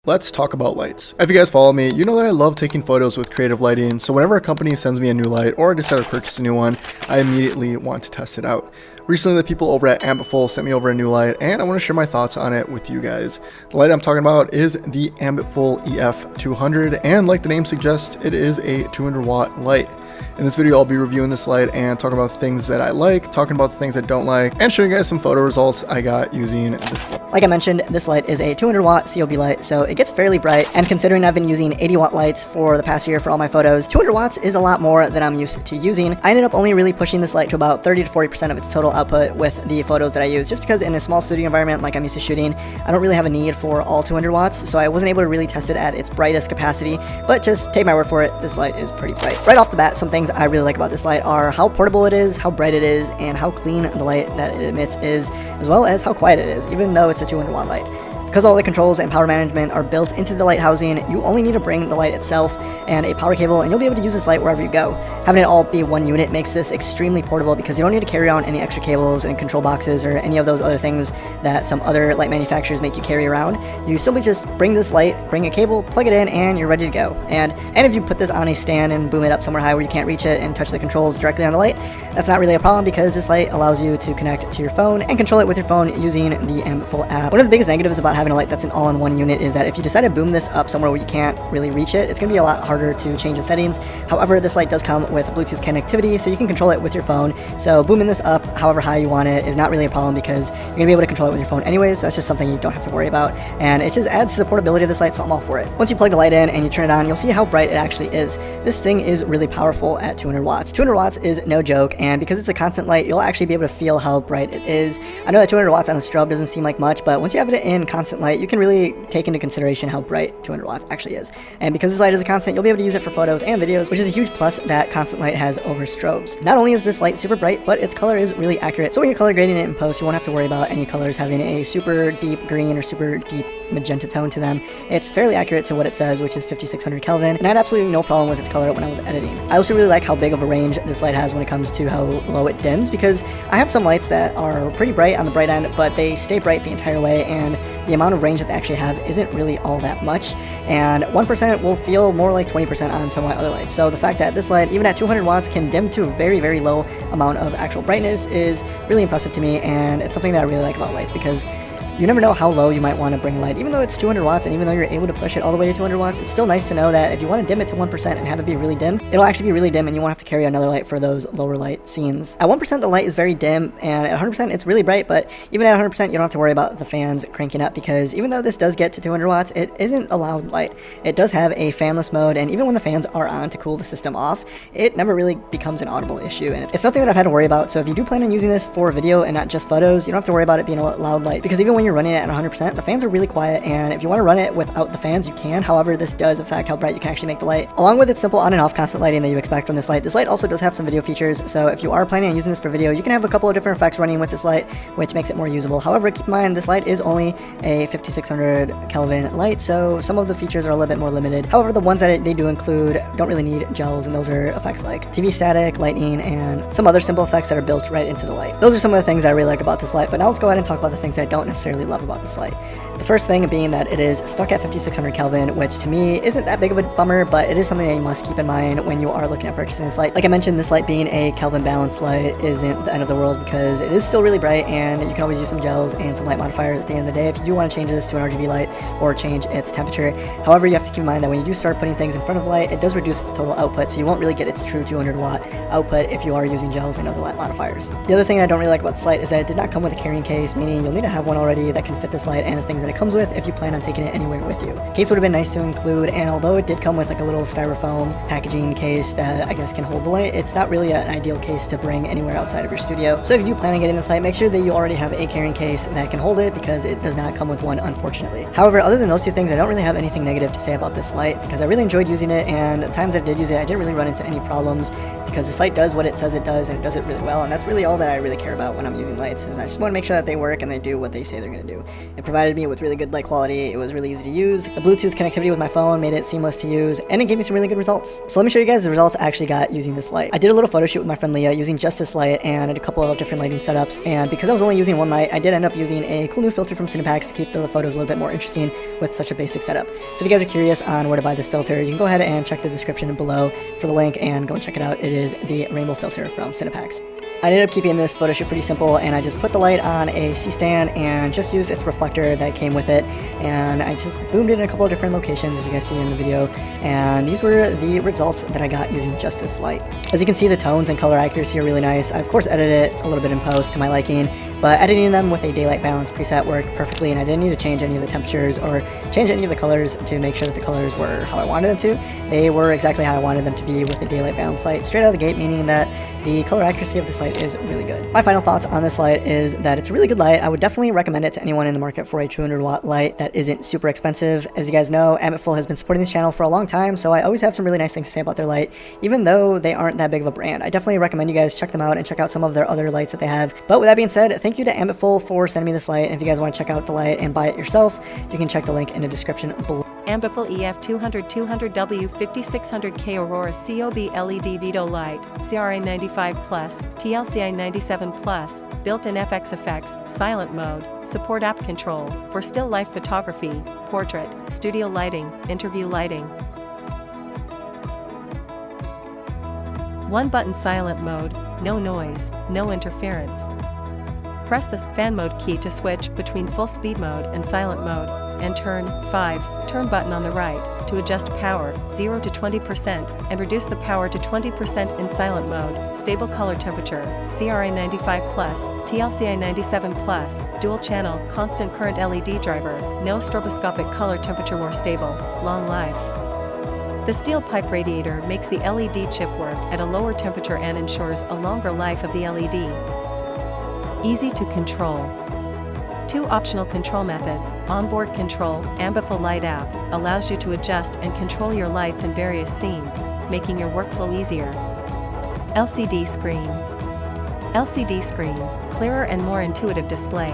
Let's talk about lights. If you guys follow me, you know that I love taking photos with creative lighting, so whenever a company sends me a new light or I decide to purchase a new one, I immediately want to test it out. Recently, the people over at AMBITFUL sent me over a new light, and I want to share my thoughts on it with you guys. The light I'm talking about is the AMBITFUL EF200, and like the name suggests, it is a 200 watt light. In this video, I'll be reviewing this light and talking about things that I like, talking about the things I don't like, and showing you guys some photo results I got using this light. Like I mentioned, this light is a 200 watt COB light, so it gets fairly bright, and considering I've been using 80 watt lights for the past year for all my photos, 200 watts is a lot more than I'm used to using. I ended up only really pushing this light to about 30 to 40% of its total output with the photos that I use, just because in a small studio environment like I'm used to shooting, I don't really have a need for all 200 watts, so I wasn't able to really test it at its brightest capacity, but just take my word for it, this light is pretty bright. Right off the bat, some things I really like about this light are how portable it is, how bright it is, and how clean the light that it emits is, as well as how quiet it is, even though it's a 200 watt light. Because all the controls and power management are built into the light housing, you only need to bring the light itself and a power cable, and you'll be able to use this light wherever you go. Having it all be one unit makes this extremely portable because you don't need to carry around any extra cables and control boxes or any of those other things that some other light manufacturers make you carry around. You simply just bring this light, bring a cable, plug it in, and you're ready to go. And if you put this on a stand and boom it up somewhere high where you can't reach it and touch the controls directly on the light, that's not really a problem because this light allows you to connect to your phone and control it with your phone using the AMBITFUL app. One of the biggest negatives about having a light that's an all-in-one unit is that if you decide to boom this up somewhere where you can't really reach it, it's going to be a lot harder to change the settings. However, this light does come with Bluetooth connectivity, so you can control it with your phone. So booming this up however high you want it is not really a problem because you're going to be able to control it with your phone anyways, so that's just something you don't have to worry about. And it just adds to the portability of this light, so I'm all for it. Once you plug the light in and you turn it on, you'll see how bright it actually is. This thing is really powerful at 200 watts. 200 watts is no joke, and because it's a constant light, you'll actually be able to feel how bright it is. I know that 200 watts on a strobe doesn't seem like much, but once you have it in constant light, you can really take into consideration how bright 200 watts actually is. And because this light is a constant, you'll be able to use it for photos and videos, which is a huge plus that constant light has over strobes. Not only is this light super bright, but its color is really accurate. So when you're color grading it in post, you won't have to worry about any colors having a super deep green or super deep magenta tone to them. It's fairly accurate to what it says, which is 5600 Kelvin, and I had absolutely no problem with its color when I was editing. I also really like how big of a range this light has when it comes to how low it dims, because I have some lights that are pretty bright on the bright end, but they stay bright the entire way, and the amount of range that they actually have isn't really all that much, and 1% will feel more like 20% on some of my other lights. So the fact that this light, even at 200 watts, can dim to a very, very low amount of actual brightness is really impressive to me, and it's something that I really like about lights because you never know how low you might want to bring light. Even though it's 200 watts and even though you're able to push it all the way to 200 watts, it's still nice to know that if you want to dim it to 1% and have it be really dim, it'll actually be really dim and you won't have to carry another light for those lower light scenes. At 1% the light is very dim, and at 100% it's really bright, but even at 100% you don't have to worry about the fans cranking up because even though this does get to 200 watts, it isn't a loud light. It does have a fanless mode, and even when the fans are on to cool the system off, it never really becomes an audible issue, and it's nothing that I've had to worry about. So if you do plan on using this for video and not just photos, you don't have to worry about it being a loud light because even when you're running it at 100%, the fans are really quiet, and if you want to run it without the fans, you can. However, this does affect how bright you can actually make the light. Along with its simple on and off constant lighting that you expect from this light also does have some video features, so if you are planning on using this for video, you can have a couple of different effects running with this light, which makes it more usable. However, keep in mind, this light is only a 5600 Kelvin light, so some of the features are a little bit more limited. However, the ones that they do include don't really need gels, and those are effects like TV static, lightning, and some other simple effects that are built right into the light. Those are some of the things that I really like about this light, but now let's go ahead and talk about the things that I don't necessarily love about this light. The first thing being that it is stuck at 5600 Kelvin, which to me isn't that big of a bummer, but it is something that you must keep in mind when you are looking at purchasing this light. Like I mentioned, this light being a Kelvin balanced light isn't the end of the world because it is still really bright, and you can always use some gels and some light modifiers at the end of the day if you do want to change this to an RGB light or change its temperature. However, you have to keep in mind that when you do start putting things in front of the light, it does reduce its total output, so you won't really get its true 200 watt output if you are using gels and other light modifiers. The other thing I don't really like about this light is that it did not come with a carrying case, meaning you'll need to have one already that can fit this light and the things that it comes with if you plan on taking it anywhere with you. Case would have been nice to include, and although it did come with like a little styrofoam packaging case that I guess can hold the light, it's not really an ideal case to bring anywhere outside of your studio. So if you do plan on getting this light, make sure that you already have a carrying case that can hold it because it does not come with one, unfortunately. However, other than those two things, I don't really have anything negative to say about this light because I really enjoyed using it, and the times I did use it, I didn't really run into any problems because this light does what it says it does, and it does it really well, and that's really all that I really care about when I'm using lights, is I just want to make sure that they work and they do what they say they're going to do. It provided me with with really good light quality. It was really easy to use. The Bluetooth connectivity with my phone made it seamless to use, and it gave me some really good results. So let me show you guys the results I actually got using this light. I did a little photo shoot with my friend Leah using just this light, and I did a couple of different lighting setups, and because I was only using one light, I did end up using a cool new filter from Cinepacks to keep the photos a little bit more interesting with such a basic setup. So if you guys are curious on where to buy this filter, you can go ahead and check the description below for the link and go and check it out. It is the rainbow filter from Cinepacks. I ended up keeping this photo shoot pretty simple, and I just put the light on a C-stand and just used its reflector that came with it, and I just boomed it in a couple of different locations as you guys see in the video, and these were the results that I got using just this light. As you can see, the tones and color accuracy are really nice. I of course edited it a little bit in post to my liking, but editing them with a daylight balance preset worked perfectly, and I didn't need to change any of the temperatures or change any of the colors to make sure that the colors were how I wanted them to. They were exactly how I wanted them to be with the daylight balance light straight out of the gate, meaning that the color accuracy of this light is really good. My final thoughts on this light is that it's a really good light. I would definitely recommend it to anyone in the market for a 200 watt light that isn't super expensive. As you guys know, AMBITFUL has been supporting this channel for a long time, so I always have some really nice things to say about their light, even though they aren't that big of a brand. I definitely recommend you guys check them out and check out some of their other lights that they have. But with that being said, thank you to AMBITFUL for sending me this light, and if you guys want to check out the light and buy it yourself, you can check the link in the description below. AMBITFUL EF 200-200W 5600K Aurora COB LED Vidoe light, CRA 95+, TLCI 97+, built-in FX effects, silent mode, support app control, for still life photography, portrait, studio lighting, interview lighting. 1 button silent mode, no noise, no interference. Press the fan mode key to switch between full speed mode and silent mode, and turn 5 button on the right to adjust power 0 to 20% and reduce the power to 20% in silent mode. Stable color temperature, CRA 95+, TLCI 97+, dual channel constant current LED driver, no stroboscopic color temperature, more stable, long life. The steel pipe radiator makes the LED chip work at a lower temperature and ensures a longer life of the LED. Easy to control. 2 optional control methods. Onboard control, AMBITFUL Light app, allows you to adjust and control your lights in various scenes, making your workflow easier. LCD screen. LCD screen, clearer and more intuitive display.